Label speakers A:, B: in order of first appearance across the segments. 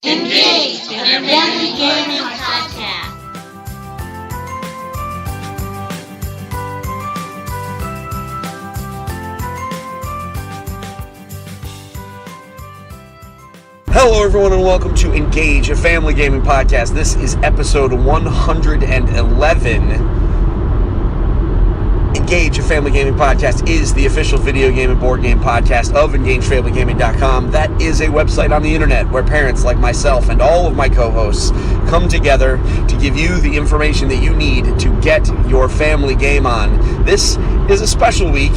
A: Engage in a family gaming podcast.
B: Hello everyone and welcome to Engage, a family gaming podcast. This is episode 111. Engage, a family gaming podcast is the official video game and board game podcast of EngageFamilyGaming.com. That is a website on the internet where parents like myself and all of my co-hosts come together to give you the information that you need to get your family game on. This is a special week.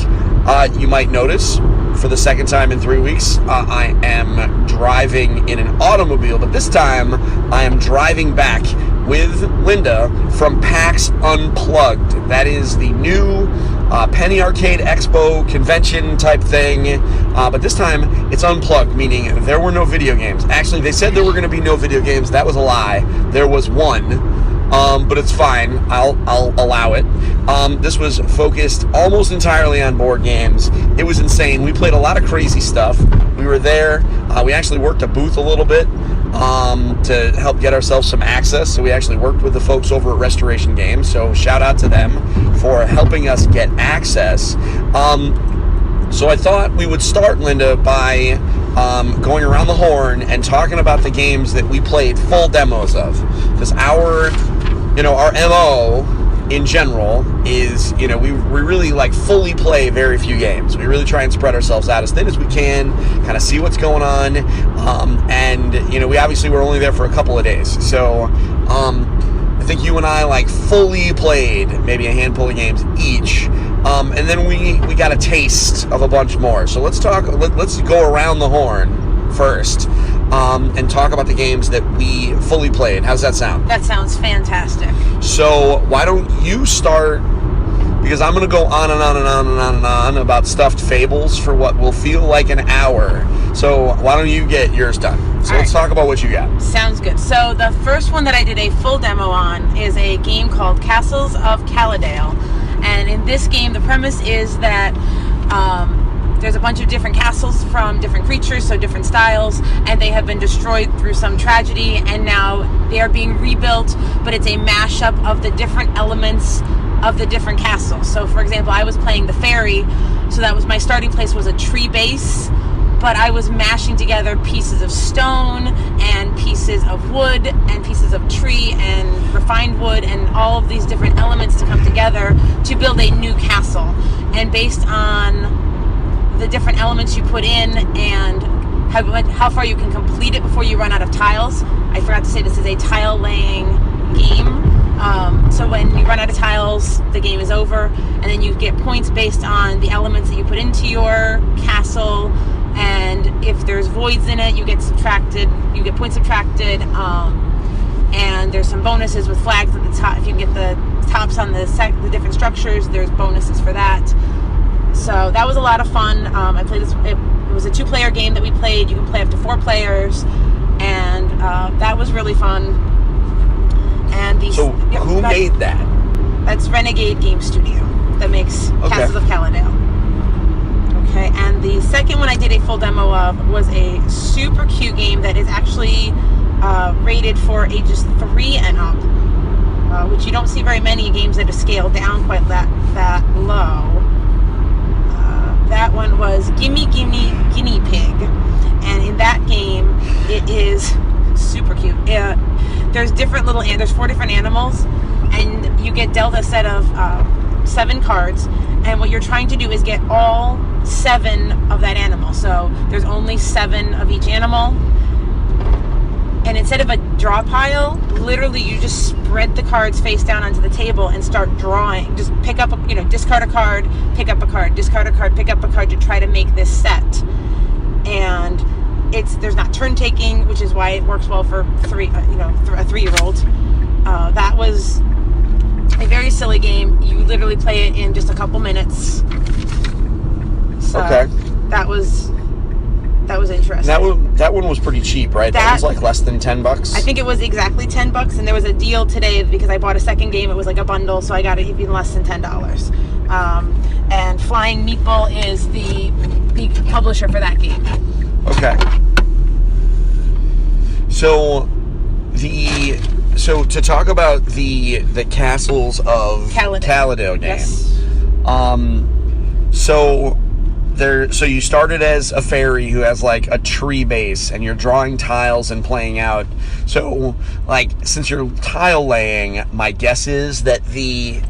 B: You might notice for the second time in 3 weeks, I am driving in an automobile, but this time I am driving back with Linda from PAX Unplugged. That is the new Penny Arcade Expo convention type thing, but this time it's unplugged, meaning there were no video games. Actually, they said there were going to be no video games. That was a lie. There was one. But it's fine. I'll allow it. This was focused almost entirely on board games. It was insane. We played a lot of crazy stuff. We were there. We actually worked a booth a little bit to help get ourselves some access. So we actually worked with the folks over at Restoration Games. So shout out to them for helping us get access. So I thought we would start, Linda, by going around the horn and talking about the games that we played full demos of. Because our MO in general is, we really fully play very few games. We really try and spread ourselves out as thin as we can, kind of see what's going on. And we obviously were only there for a couple of days. So I think you and I fully played maybe a handful of games each. And then we got a taste of a bunch more. So let's go around the horn first and talk about the games that we fully played. How's that sound?
C: That sounds fantastic.
B: So why don't you start, because I'm going to go on and on and on and on and on about stuffed fables for what will feel like an hour. So why don't you get yours done? So let's talk about what you got.
C: Sounds good. So the first one that I did a full demo on is a game called Castles of Caladale. And in this game, the premise is that there's a bunch of different castles from different creatures, so different styles, and they have been destroyed through some tragedy, and now they are being rebuilt, but it's a mashup of the different elements of the different castles. So, for example, I was playing the fairy, so that was my starting place was a tree base, but I was mashing together pieces of stone and pieces of wood and pieces of tree and refined wood and all of these different elements to come together to build a new castle. And based on the different elements you put in and how far you can complete it before you run out of tiles. I forgot to say this is a tile laying game. So when you run out of tiles, the game is over, and then you get points based on the elements that you put into your castle. And if there's voids in it, you get subtracted. You get points subtracted. And there's some bonuses with flags at the top. If you get the tops on the different structures, there's bonuses for that. So that was a lot of fun. I played this. It was a 2-player game that we played. You can play up to 4 players, and that was really fun. And
B: who made that?
C: That's Renegade Game Studio that makes Castles of Caladale. Okay, and the second one I did a full demo of was a super cute game that is actually rated for ages 3 and up, which you don't see very many games that are scaled down quite that low. That one was Gimme Gimme Guinea Pig, and in that game it is super cute. There's there's 4 different animals, and you get dealt a set of 7 cards, and what you're trying to do is get all 7 of that animal. So there's only 7 of each animal, and instead of a draw pile, literally you just spread the cards face down onto the table and start drawing. Just pick up discard a card, pick up a card, discard a card, pick up a card to try to make this set. And there's not turn taking, which is why it works well for a 3-year-old. That was a very silly game. You literally play it in just a couple minutes. So that was interesting.
B: That one was pretty cheap, right? That was less than $10.
C: I think it was exactly $10, and there was a deal today because I bought a second game. It was like a bundle, so I got it even less than $10. And Flying Meatball is the publisher for that game.
B: Okay. So to talk about the Castles of Caladan game.
C: Yes.
B: So you started as a fairy who has like a tree base, and you're drawing tiles and playing out. So, like, since you're tile laying, my guess is that the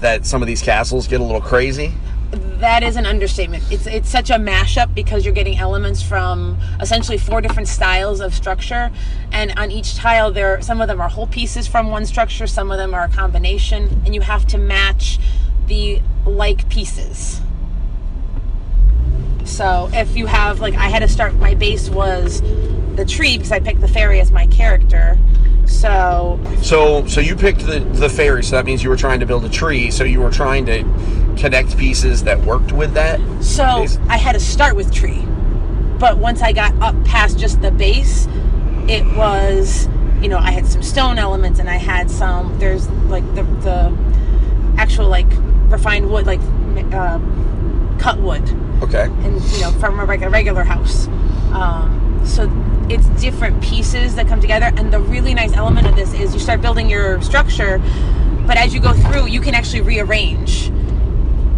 B: that some of these castles get a little crazy.
C: That is an understatement. It's such a mashup because you're getting elements from essentially 4 different styles of structure, and on each tile some of them are whole pieces from one structure, some of them are a combination, and you have to match the like pieces. So if you have, like, I had to start, my base was the tree because I picked the fairy as my character. So
B: you picked the fairy, so that means you were trying to build a tree, so you were trying to connect pieces that worked with that?
C: So I had to start with tree. But once I got up past just the base, it was, I had some stone elements, and I had there's like the actual like refined wood, like cut wood.
B: Okay.
C: And, from a regular house. So it's different pieces that come together, and the really nice element of this is you start building your structure, but as you go through, you can actually rearrange.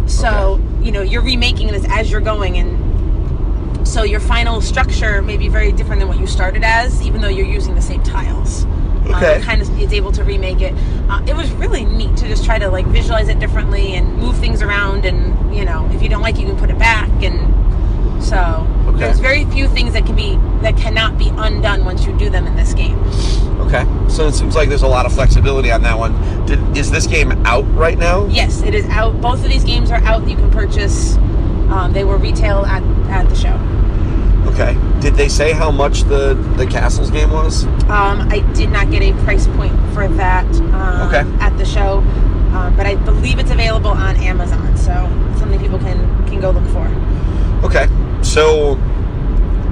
C: So, you're remaking this as you're going, and so your final structure may be very different than what you started as, even though you're using the same tiles.
B: Okay.
C: It's able to remake it. It was really neat to just try to like visualize it differently and move things around, and if you don't like it, you can put it back, and so there's very few things that cannot be undone once you do them in this game.
B: Okay, so it seems like there's a lot of flexibility on that one. Is this game out right now?
C: Yes, it is out. Both of these games are out. You can purchase. They were retail at the show.
B: Okay. Did they say how much the Castles game was?
C: I did not get a price point for that at the show, but I believe it's available on Amazon, so something people can go look for.
B: Okay, so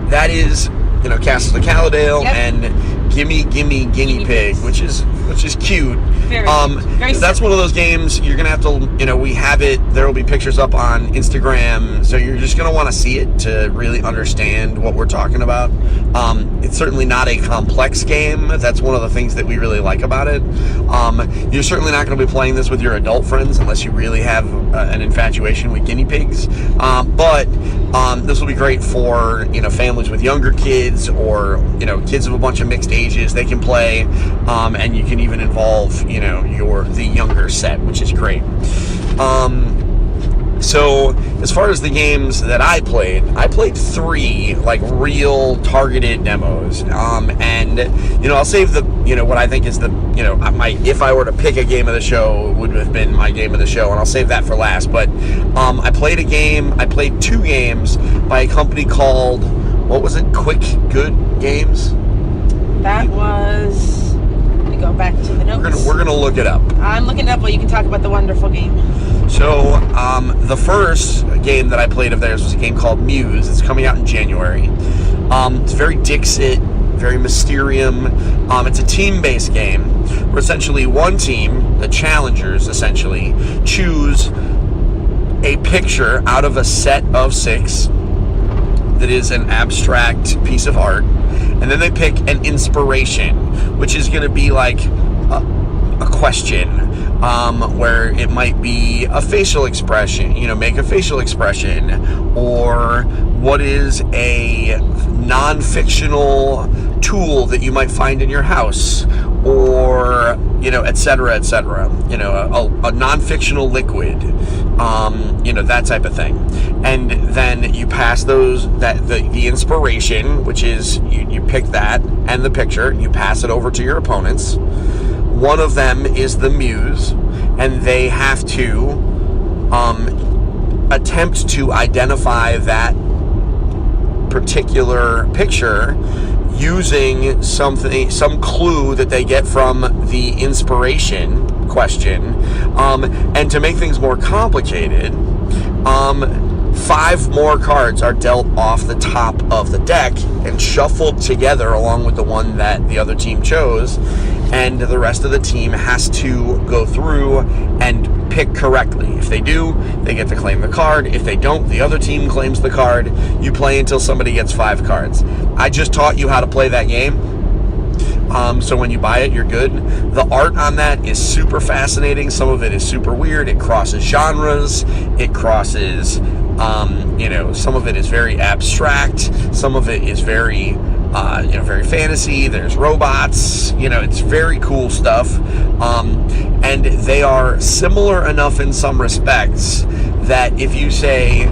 B: that is Castles of Caladan and Gimme Guinea Pig, which is cute.
C: Very
B: that's
C: simple.
B: one of those games you're gonna have to we have it. There will be pictures up on Instagram, so you're just gonna want to see it to really understand what we're talking about. It's certainly not a complex game. That's one of the things that we really like about it. You're certainly not going to be playing this with your adult friends unless you really have an infatuation with guinea pigs. But this will be great for families with younger kids, or kids of a bunch of mixed ages. They can play, and you can even involve the younger set, which is great. So as far as the games that I played 3 like real targeted demos, and I'll save the what I think is the if I were to pick a game of the show, it would have been my game of the show, and I'll save that for last. But I played 2 games by a company called, what was it, Quick Good Games?
C: That was, let me go back to the notes.
B: We're gonna look it up.
C: I'm looking it up while you can talk about the wonderful game.
B: So, the first game that I played of theirs was a game called Muse. It's coming out in January. It's very Dixit, very Mysterium. It's a team-based game where essentially one team, the challengers essentially, choose a picture out of a set of 6 that is an abstract piece of art, and then they pick an inspiration, which is going to be like a question, where it might be a facial expression, make a facial expression, or what is a non-fictional tool that you might find in your house, or et cetera, a non-fictional liquid, that type of thing. And then you pass the inspiration, which is you pick that and the picture, you pass it over to your opponents. One of them is the muse, and they have to attempt to identify that particular picture using some clue that they get from the inspiration question. And to make things more complicated, 5 more cards are dealt off the top of the deck and shuffled together along with the one that the other team chose. and the rest of the team has to go through and pick correctly. If they do, they get to claim the card. If they don't, the other team claims the card. You play until somebody gets 5 cards. I just taught you how to play that game. So when you buy it, you're good. The art on that is super fascinating. Some of it is super weird. It crosses genres. It crosses, some of it is very abstract. Some of it is very, very fantasy. There's robots. It's very cool stuff. And they are similar enough in some respects that if you say,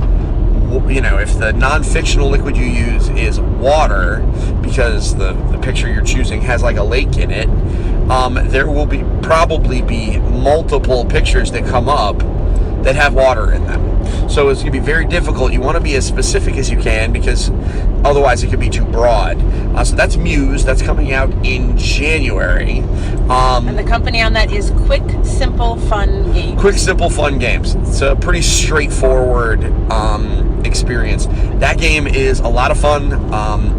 B: if the non-fictional liquid you use is water, because the picture you're choosing has like a lake in it, there will probably be multiple pictures that come up that have water in them. So it's going to be very difficult. You want to be as specific as you can, because otherwise it could be too broad. So that's Muse. That's coming out in January.
C: And the company on that is Quick, Simple, Fun Games. Quick, Simple, Fun Games.
B: It's a pretty straightforward experience. That game is a lot of fun,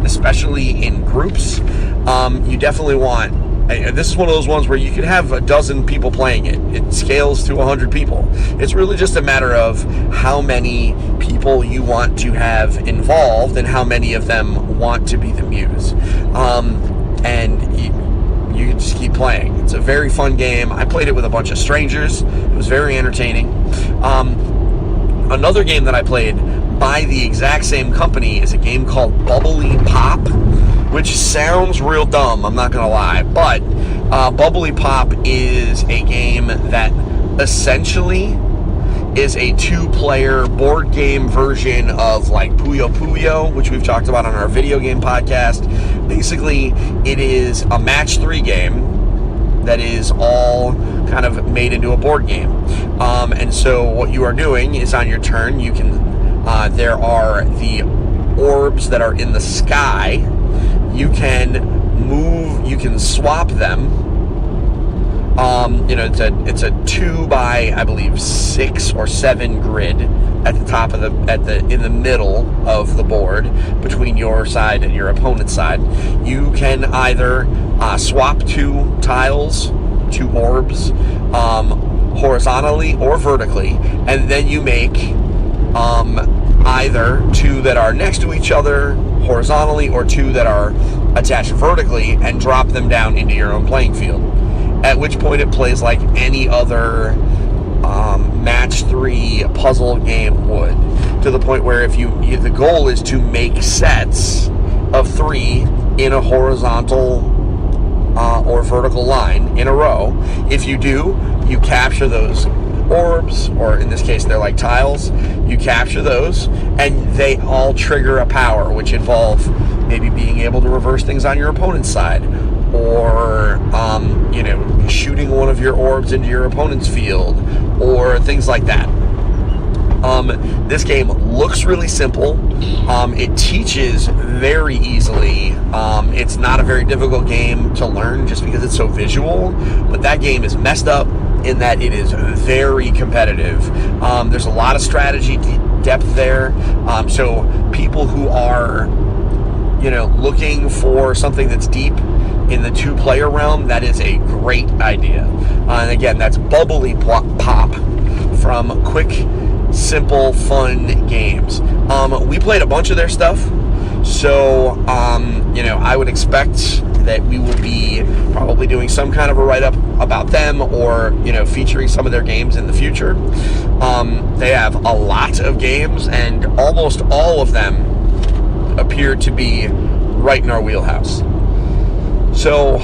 B: especially in groups. You definitely want... This is one of those ones where you could have a dozen people playing it. It scales to 100 people. It's really just a matter of how many people you want to have involved and how many of them want to be the Muse. And you can just keep playing. It's a very fun game. I played it with a bunch of strangers. It was very entertaining. Another game that I played by the exact same company is a game called Bubbly Pop, which sounds real dumb, I'm not gonna lie, but Bubbly Pop is a game that essentially is a 2-player board game version of like Puyo Puyo, which we've talked about on our video game podcast. Basically, it is a match 3 game that is all kind of made into a board game. And so what you are doing is on your turn, you can, there are the orbs that are in the sky. You can move, you can swap them. It's a 2 by, I believe, 6 or 7 grid at the top of in the middle of the board between your side and your opponent's side. You can either swap 2 tiles, 2 orbs, horizontally or vertically, and then you make either 2 that are next to each other horizontally or 2 that are attached vertically and drop them down into your own playing field. At which point it plays like any other match 3 puzzle game would, to the point where if the goal is to make sets of 3 in a horizontal or vertical line in a row. If you do, you capture those orbs, or in this case they're like tiles. You capture those and they all trigger a power, which involve maybe being able to reverse things on your opponent's side, or shooting one of your orbs into your opponent's field, or things like that. This game looks really simple. It teaches very easily. It's not a very difficult game to learn just because it's so visual, but that game is messed up in that it is very competitive. There's a lot of strategy depth there. So people who are, looking for something that's deep in the 2-player realm, that is a great idea. And again, that's Bubbly Pop from Quick, Simple, Fun Games. We played a bunch of their stuff, so I would expect that we will be probably doing some kind of a write-up about them, or featuring some of their games in the future. They have a lot of games, and almost all of them appear to be right in our wheelhouse. So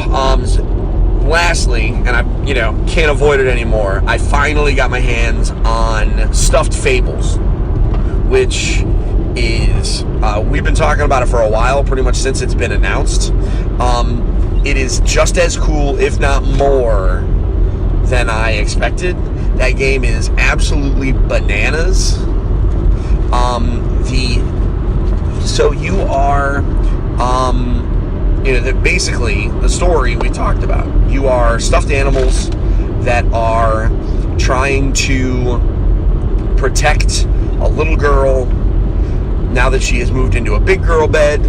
B: lastly, and I can't avoid it anymore, I finally got my hands on Stuffed Fables, which is we've been talking about it for a while, pretty much since it's been announced. It is just as cool, if not more, than I expected. That game is absolutely bananas. So you are that basically the story we talked about. You are stuffed animals that are trying to protect a little girl now that she has moved into a big girl bed,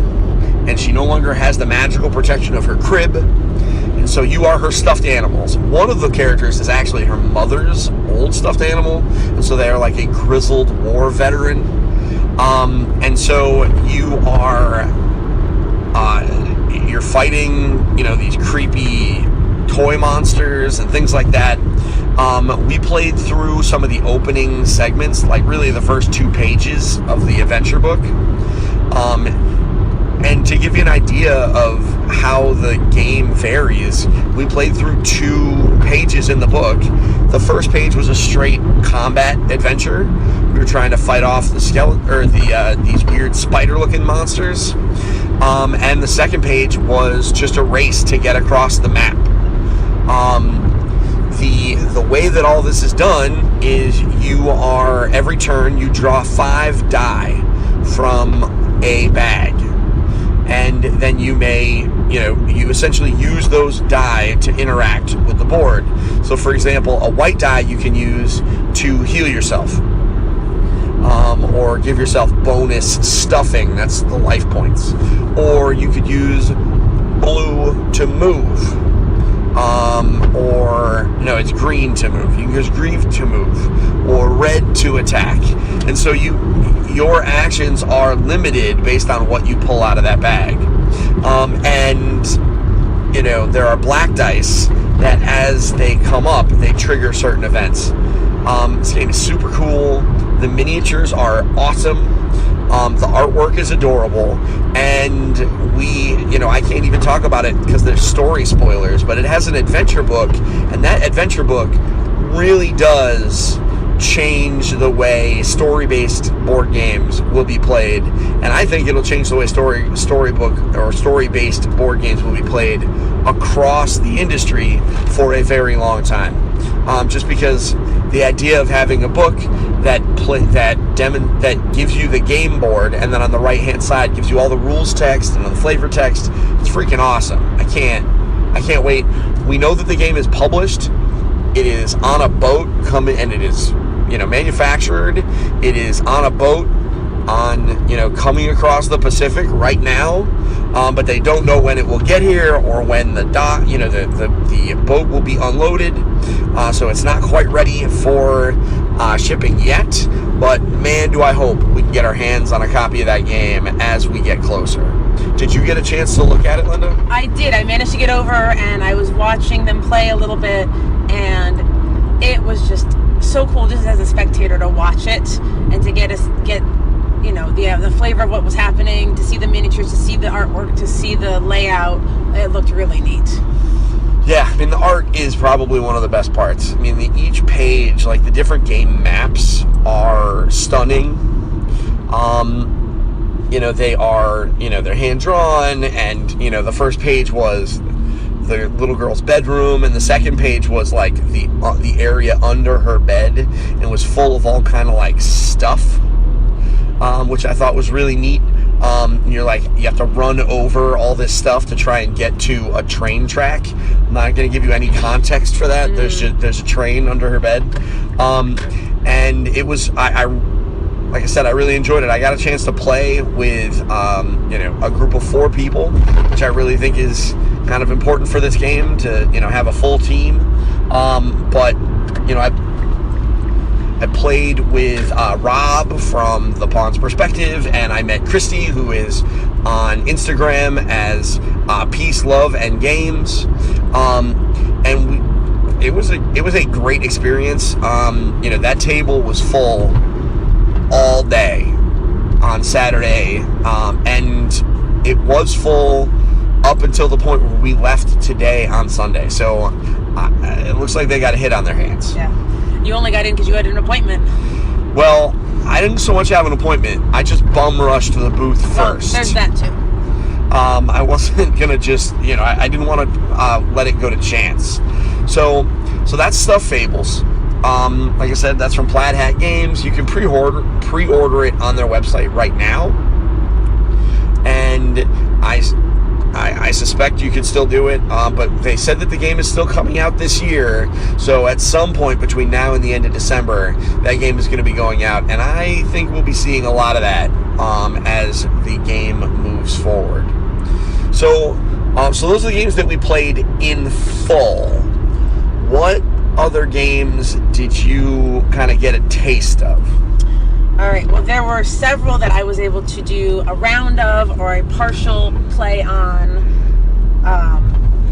B: and she no longer has the magical protection of her crib, and so you are her stuffed animals. One of the characters is actually her mother's old stuffed animal, and so they are like a grizzled war veteran. And so you are you're fighting, these creepy toy monsters and things like that. We played through some of the opening segments, like really the first 2 pages of the adventure book. And to give you an idea of how the game varies, we played through 2 pages in the book. The first page was a straight combat adventure. We were trying to fight off the skeleton, or these weird spider-looking monsters. And the second page was just a race to get across the map. The way that all this is done is every turn you draw 5 die from a bag. And then you you essentially use those die to interact with the board. So for example, a white die you can use to heal yourself. Or give yourself bonus stuffing, that's the life points. Or you could use blue to move. It's green to move. You can use green to move, or red to attack. And so your actions are limited based on what you pull out of that bag. And there are black dice that, as they come up, they trigger certain events. This game is super cool. The miniatures are awesome. The artwork is adorable, and I can't even talk about it because there's story spoilers, but it has an adventure book, and that adventure book really does change the way story-based board games will be played, and I think it'll change the way storybook or story-based board games will be played across the industry for a very long time. Just because the idea of having a book that gives you the game board, and then on the right hand side gives you all the rules text and the flavor text, it's freaking awesome. I can't wait. We know that the game is published. It is on a boat and it is manufactured. It is on a boat coming across the Pacific right now, but they don't know when it will get here or when the boat will be unloaded. So it's not quite ready for shipping yet, but man, do I hope we can get our hands on a copy of that game as we get closer. Did you get a chance to look at it, Linda?
C: I did. I managed to get over, and I was watching them play a little bit, and it was just so cool just as a spectator to watch it and to get the flavor of what was happening, to see the miniatures, to see the artwork, to see the layout. It looked really neat.
B: Yeah, the art is probably one of the best parts. Each page, like the different game maps, are stunning. They are, they're hand-drawn, and, the first page was the little girl's bedroom, and the second page was like the area under her bed, and was full of all kind of like stuff, which I thought was really neat. You have to run over all this stuff to try and get to a train track. I'm not going to give you any context for that. There's a train under her bed, and it was like I said, I really enjoyed it. I got a chance to play with a group of 4 people, which I really think is kind of important for this game to have a full team. But I played with Rob from The Pawn's Perspective, and I met Christy, who is on Instagram as Peace, Love, and Games. And it was a great experience. That table was full all day on Saturday, and it was full up until the point where we left today on Sunday. So it looks like they got a hit on their hands.
C: Yeah. You only got in because you had an appointment.
B: Well, I didn't so much have an appointment. I just bum rushed to the booth first.
C: There's that too.
B: I wasn't gonna just, I didn't want to let it go to chance. So that's Stuff Fables. Like I said, that's from Plaid Hat Games. You can pre-order it on their website right now, and I suspect you could still do it, but they said that the game is still coming out this year, so at some point between now and the end of December, that game is going to be going out, and I think we'll be seeing a lot of that as the game moves forward. So those are the games that we played in full. What other games did you kind of get a taste of?
C: All right, well, there were several that I was able to do a round of or a partial play on.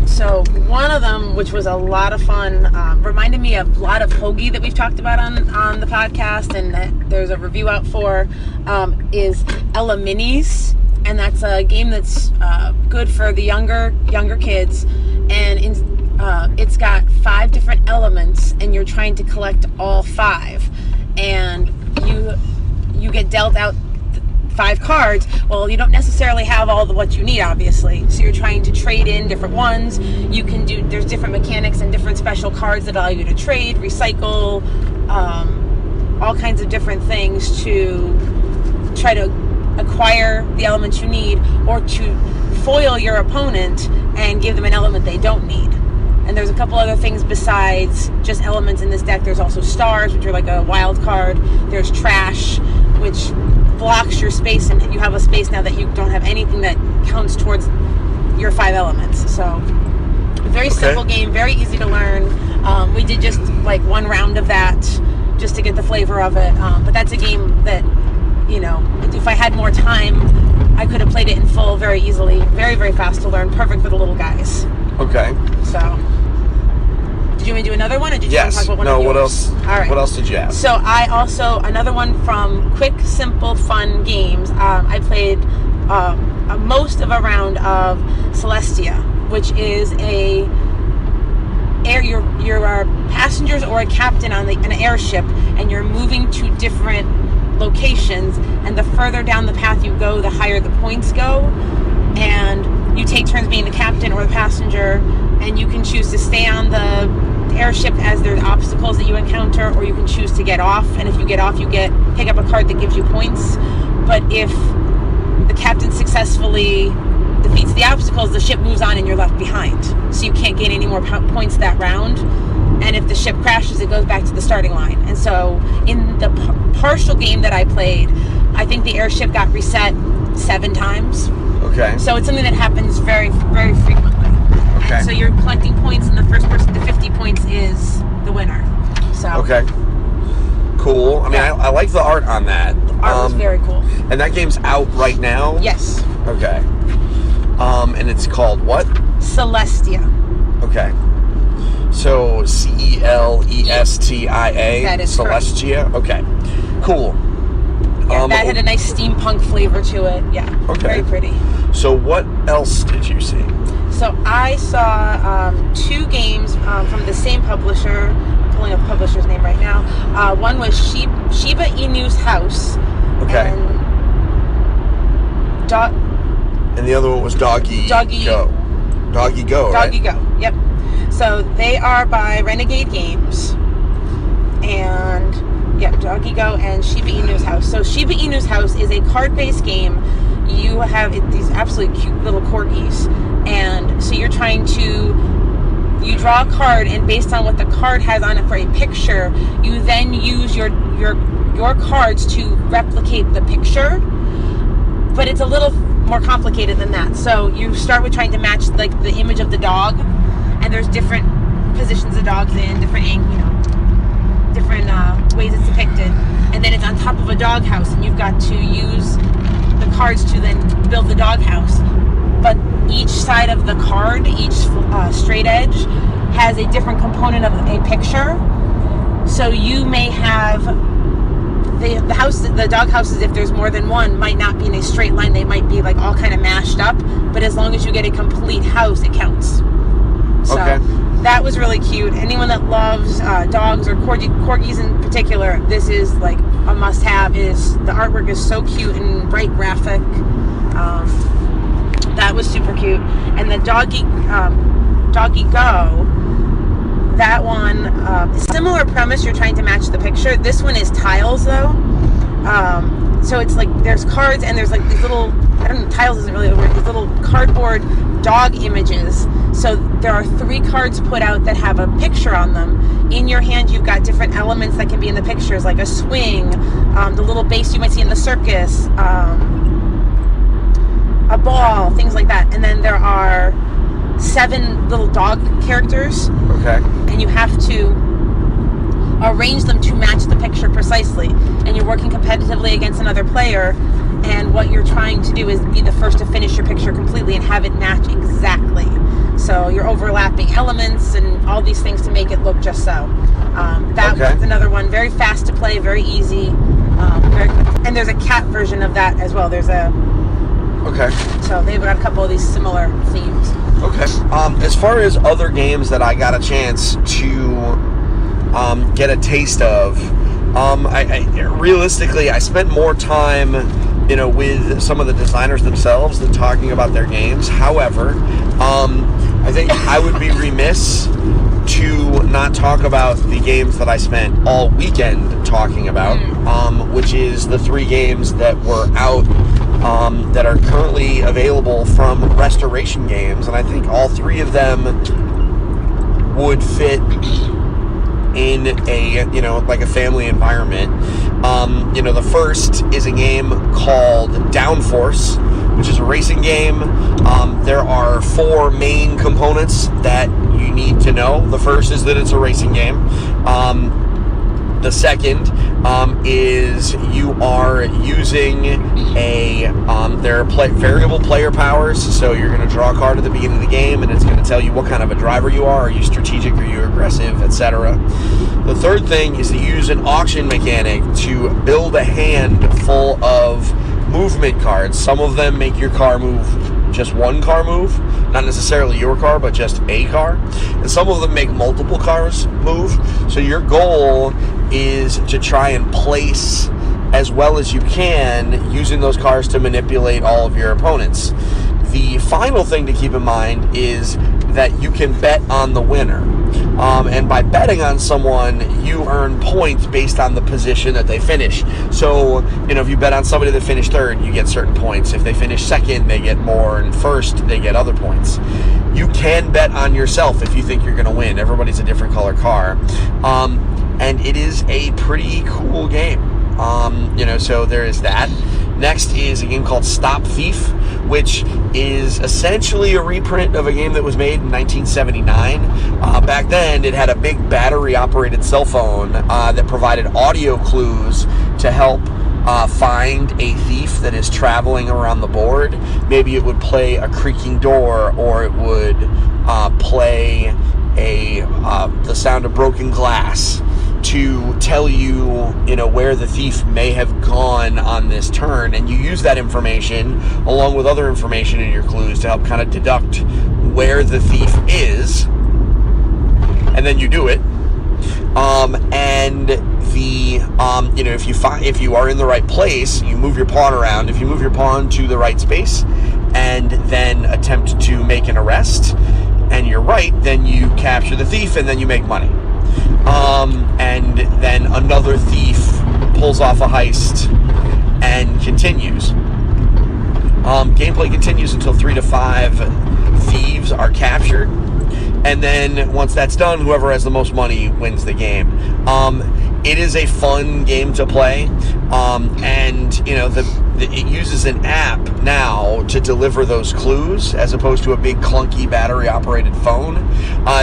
C: So one of them, which was a lot of fun, reminded me of a lot of Hoagie that we've talked about on the podcast, and that there's a review out for, is Ella Minis. And that's a game that's good for the younger kids. And it's got 5 different elements, and you're trying to collect all 5. And you get dealt out 5 cards. Well, you don't necessarily have all what you need, obviously. So you're trying to trade in different ones. There's different mechanics and different special cards that allow you to trade, recycle, all kinds of different things to try to acquire the elements you need, or to foil your opponent and give them an element they don't need. And there's a couple other things besides just elements in this deck. There's also stars, which are like a wild card. There's trash, which blocks your space, and you have a space now that you don't have anything that counts towards your 5 elements. So very simple game, very easy to learn. We did just like one round of that just to get the flavor of it. But that's a game that, you know, if I had more time, I could have played it in full very easily. Very, very fast to learn. Perfect for the little guys.
B: Okay.
C: So, did you want me to do another one, or did you want to talk about one of yours?
B: What else?
C: All right.
B: What else did you have?
C: So another one from Quick, Simple, Fun Games. I played most of a round of Celestia, which is you're passengers or a captain on an airship, and you're moving to different locations, and the further down the path you go, the higher the points go, and you take turns being the captain or the passenger, and you can choose to stay on the airship as there's obstacles that you encounter, or you can choose to get off, and if you get off, you pick up a card that gives you points. But if the captain successfully defeats the obstacles, the ship moves on and you're left behind, so you can't gain any more points that round. And if the ship crashes, it goes back to the starting line. And so in the partial game that I played, I think the airship got reset 7 times.
B: Okay.
C: So it's something that happens very, very frequently.
B: Okay.
C: And so you're collecting points, and the first person to 50 points is the winner. So.
B: Okay. Cool. I mean, I like the art on that.
C: The art was very cool.
B: And that game's out right now?
C: Yes.
B: Okay. And it's called what?
C: Celestia.
B: Okay. So Celestia.
C: That is
B: Celestia. Correct. Okay. Cool.
C: Yeah, that had a nice steampunk flavor to it. Yeah.
B: Okay.
C: Very pretty.
B: So what else did you see?
C: So I saw 2 games from the same publisher. I'm pulling up the publisher's name right now. One was Shiba Inu's House.
B: Okay. And the other one was Doggy Go. Doggy Go, right?
C: Doggy Go, yep. So they are by Renegade Games. And, yeah, Doggy Go and Shiba Inu's House. So Shiba Inu's House is a card-based game. You have these absolutely cute little corgis. And so you're trying to, you draw a card, and based on what the card has on it for a picture, you then use your cards to replicate the picture. But it's a little more complicated than that. So you start with trying to match like the image of the dog, and there's different positions the dog's in, different ways it's depicted, and then it's on top of a dog house, and you've got to use the cards to then build the dog house. But each side of the card, each straight edge, has a different component of a picture. So you may have the dog houses, if there's more than one, might not be in a straight line. They might be like all kind of mashed up, but as long as you get a complete house, it counts. So that was really cute. Anyone that loves dogs, or corgis in particular, this is like a must-have. The artwork is so cute and bright graphic. That was super cute. And the Doggy Go, that one, similar premise. You're trying to match the picture. This one is tiles though. So it's like there's cards, and there's like these little, I don't know, tiles isn't really the word, these little cardboard dog images. So there are 3 cards put out that have a picture on them. In your hand, you've got different elements that can be in the pictures, like a swing, the little base you might see in the circus, a ball, things like that. And then there are 7 little dog characters.
B: Okay.
C: And you have to arrange them to match the picture precisely. And you're working competitively against another player. And what you're trying to do is be the first to finish your picture completely and have it match exactly. So you're overlapping elements and all these things to make it look just so. That was another one. Very fast to play, very easy. And there's a cat version of that as well. There's a...
B: Okay.
C: So they've got a couple of these similar themes.
B: Okay. As far as other games that I got a chance to get a taste of, realistically, I spent more time, with some of the designers themselves than talking about their games. However, I think I would be remiss to not talk about the games that I spent all weekend talking about, which is the 3 games that were out that are currently available from Restoration Games, and I think all 3 of them would fit in a, like a family environment. The first is a game called Downforce, which is a racing game. There are 4 main components that you need to know. The first is that it's a racing game. The second is you are using there are variable player powers, so you're going to draw a card at the beginning of the game, and it's going to tell you what kind of a driver you are. Are you strategic? Are you aggressive? Etc. The third thing is to use an auction mechanic to build a hand full of movement cards. Some of them make your car move just one car move, not necessarily your car, but just a car. And some of them make multiple cars move. So your goal is to try and place as well as you can using those cars to manipulate all of your opponents. The final thing to keep in mind is that you can bet on the winner. And by betting on someone, you earn points based on the position that they finish. So, if you bet on somebody that finished third, you get certain points. If they finish second, they get more, and first, they get other points. You can bet on yourself if you think you're going to win. Everybody's a different color car. And it is a pretty cool game. So there is that. Next is a game called Stop Thief, which is essentially a reprint of a game that was made in 1979. Back then, it had a big battery-operated cell phone that provided audio clues to help find a thief that is traveling around the board. Maybe it would play a creaking door, or it would play the sound of broken glass to tell you, where the thief may have gone on this turn, and you use that information along with other information in your clues to help kind of deduct where the thief is, and then you do it. If you are in the right place, you move your pawn around. If you move your pawn to the right space and then attempt to make an arrest, and you're right, then you capture the thief and then you make money. And then another thief pulls off a heist and continues. Gameplay continues until 3 to 5 thieves are captured, and then once that's done, whoever has the most money wins the game. It is a fun game to play, and it uses an app now to deliver those clues as opposed to a big clunky battery-operated phone.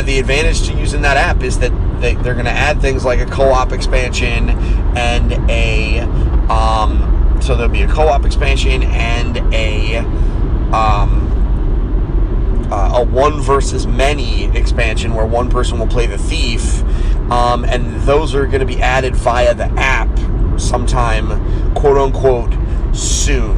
B: The advantage to using that app is that they're going to add things like a co-op expansion and so there'll be a co-op expansion and a one versus many expansion where one person will play the thief, and those are going to be added via the app sometime, quote-unquote, soon.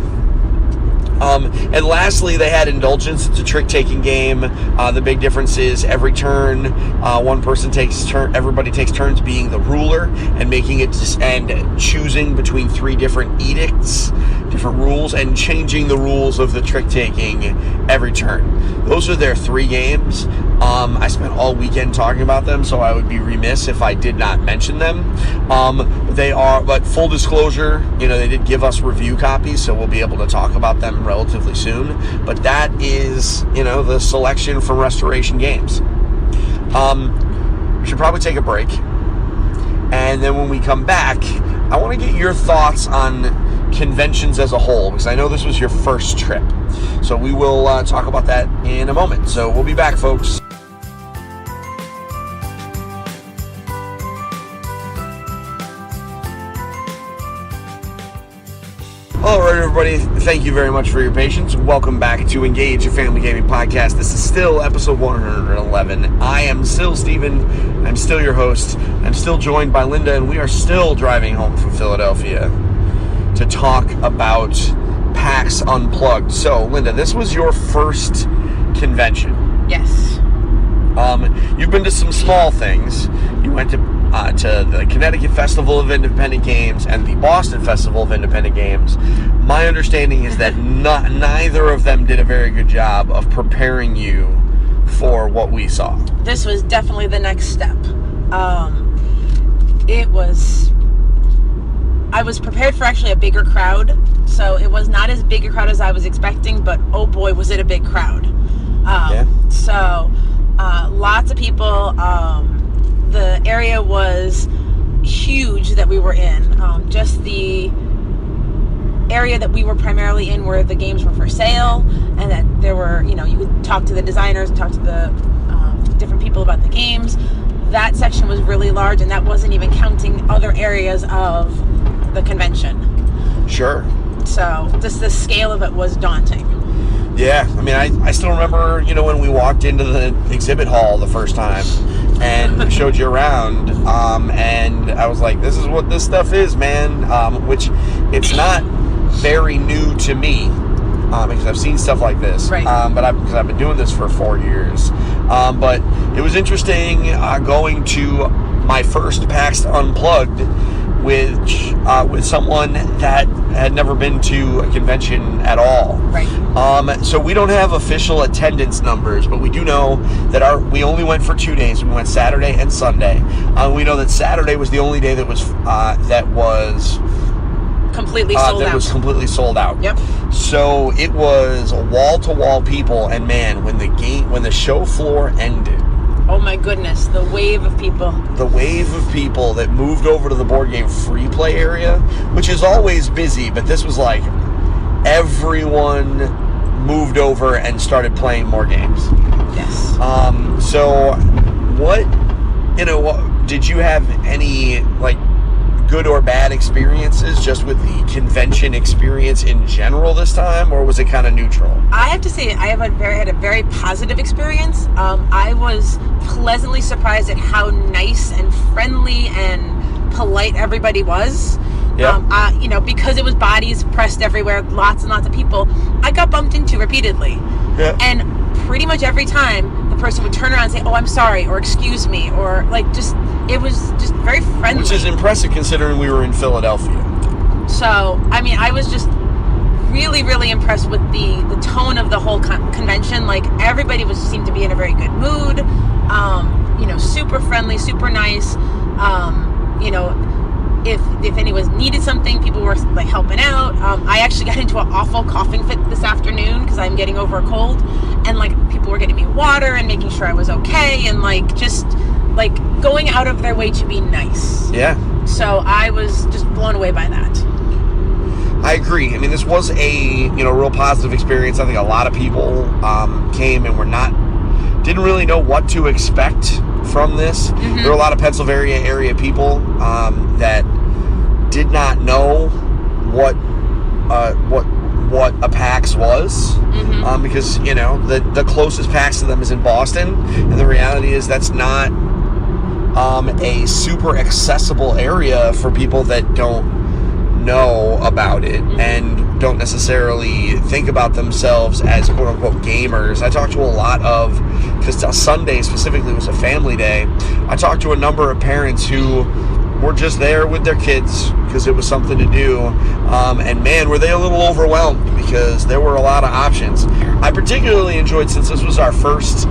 B: And lastly, they had Indulgence. It's a trick-taking game. The big difference is every turn, everybody takes turns being the ruler and making it and choosing between 3 different edicts, different rules, and changing the rules of the trick-taking every turn. Those are their 3 games. I spent all weekend talking about them, so I would be remiss if I did not mention them. But full disclosure, they did give us review copies, so we'll be able to talk about them relatively soon. But that is, the selection from Restoration Games. We should probably take a break. And then when we come back, I want to get your thoughts on conventions as a whole, because I know this was your first trip. So we will talk about that in a moment. So we'll be back, folks. All right, everybody, thank you very much for your patience. Welcome back to Engage, a family gaming podcast. This is still episode 111. I am still Steven. I'm still your host. I'm still joined by Linda, and we are still driving home from Philadelphia to talk about PAX Unplugged. So, Linda, this was your first convention.
C: Yes.
B: You've been to some small things. You went to the Connecticut Festival of Independent Games and the Boston Festival of Independent Games. My understanding is that neither of them did a very good job of preparing you for what we saw.
C: This was definitely the next step. I was prepared for actually a bigger crowd, so it was not as big a crowd as I was expecting, but oh boy, was it a big crowd. So, lots of people. The area was huge that we were in. Just the area that we were primarily in where the games were for sale, and that there were, you could talk to the designers, talk to the different people about the games. That section was really large, and that wasn't even counting other areas of the convention.
B: Sure.
C: So just the scale of it was daunting.
B: Yeah, I mean, I still remember, when we walked into the exhibit hall the first time and showed you around, and I was like, this is what this stuff is, man, which it's not very new to me, because I've seen stuff like this,
C: right.
B: Because I've been doing this for 4 years, but it was interesting going to my first PAX Unplugged with someone that had never been to a convention at all.
C: Right.
B: So we don't have official attendance numbers, but we do know that we only went for 2 days. We went Saturday and Sunday. We know that Saturday was the only day that was
C: completely sold out.
B: That was completely sold out.
C: Yep.
B: So it was wall-to-wall people, and man, when the show floor ended.
C: Oh my goodness, the wave of people.
B: The wave of people that moved over to the board game free play area, which is always busy, but this was like everyone moved over and started playing more games.
C: Yes.
B: So what did you have any good or bad experiences just with the convention experience in general this time, or was it kind of neutral? I
C: have to say I had a very positive experience. I was pleasantly surprised at how nice and friendly and polite everybody was. Yep. Because it was bodies pressed everywhere, lots and lots of people, I got bumped into repeatedly.
B: Yeah.
C: And pretty much every time the person would turn around and say, "Oh, I'm sorry," or "Excuse me," or it was just very friendly. Which
B: is impressive considering we were in Philadelphia.
C: So, I was just really, really impressed with the tone of the whole convention. Everybody seemed to be in a very good mood. Super friendly, super nice. If anyone needed something, people were helping out. I actually got into an awful coughing fit this afternoon because I'm getting over a cold, and people were getting me water and making sure I was okay, and just going out of their way to be nice.
B: Yeah.
C: So I was just blown away by that.
B: I agree. I mean, this was a real positive experience. I think a lot of people came and didn't really know what to expect from this. Mm-hmm. There were a lot of Pennsylvania area people that did not know what a PAX was,
C: mm-hmm.
B: Because the closest PAX to them is in Boston, and the reality is that's not a super accessible area for people that don't know about it and don't necessarily think about themselves as quote-unquote gamers. I talked to a lot of, because Sunday specifically was a family day, I talked to a number of parents who were just there with their kids because it was something to do, and man, were they a little overwhelmed because there were a lot of options. I particularly enjoyed, since this was our first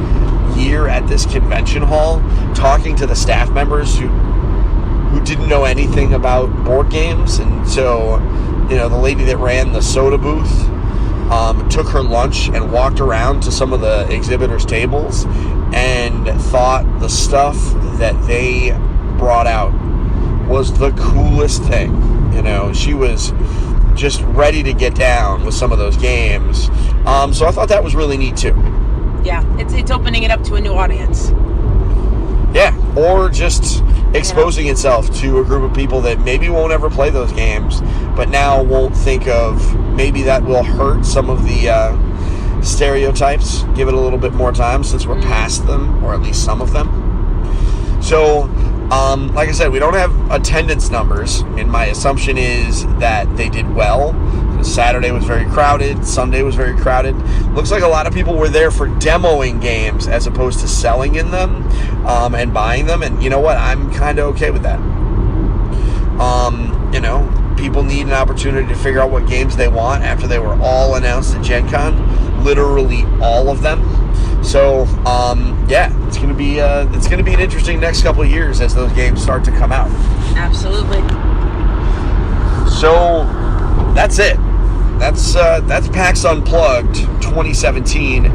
B: year at this convention hall, talking to the staff members who didn't know anything about board games. And so the lady that ran the soda booth took her lunch and walked around to some of the exhibitors' tables and thought the stuff that they brought out was the coolest thing. She was just ready to get down with some of those games. So I thought that was really neat too.
C: Yeah, it's opening it up to a new audience.
B: Yeah, or just exposing itself to a group of people that maybe won't ever play those games, but now won't think of maybe that will hurt some of the stereotypes. Give it a little bit more time since we're past them, or at least some of them. So, like I said, we don't have attendance numbers, and my assumption is that they did well. Saturday was very crowded. Sunday was very crowded. Looks like a lot of people were there for demoing games as opposed to selling in them and buying them. And you know what? I'm kind of okay with that. People need an opportunity to figure out what games they want after they were all announced at Gen Con. Literally all of them. So, it's gonna be an interesting next couple of years as those games start to come out.
C: Absolutely.
B: So that's it. That's PAX Unplugged 2017.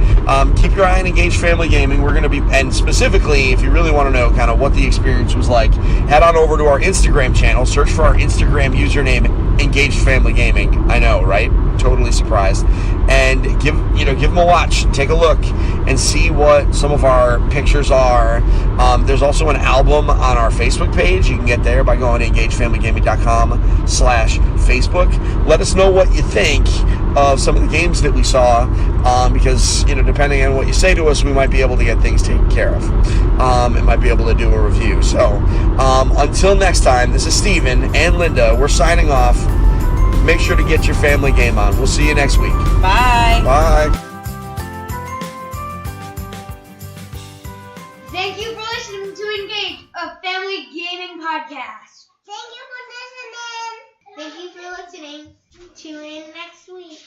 B: Keep your eye on Engaged Family Gaming. We're going to be, and specifically, if you really want to know kind of what the experience was like, head on over to our Instagram channel. Search for our Instagram username, Engaged Family Gaming. I know, right? Totally surprised. And give them a watch. Take a look and see what some of our pictures are. There's also an album on our Facebook page. You can get there by going to engagedfamilygaming.com/Facebook. Let us know what you think of some of the games that we saw, because depending on what you say to us, we might be able to get things taken care of. And might be able to do a review. So until next time, this is Steven and Linda. We're signing off. Make sure to get your family game on. We'll see you next week.
C: Bye.
B: Bye.
A: Thank you for listening to Engage, a family gaming podcast.
D: Thank you for listening. Tune in next week.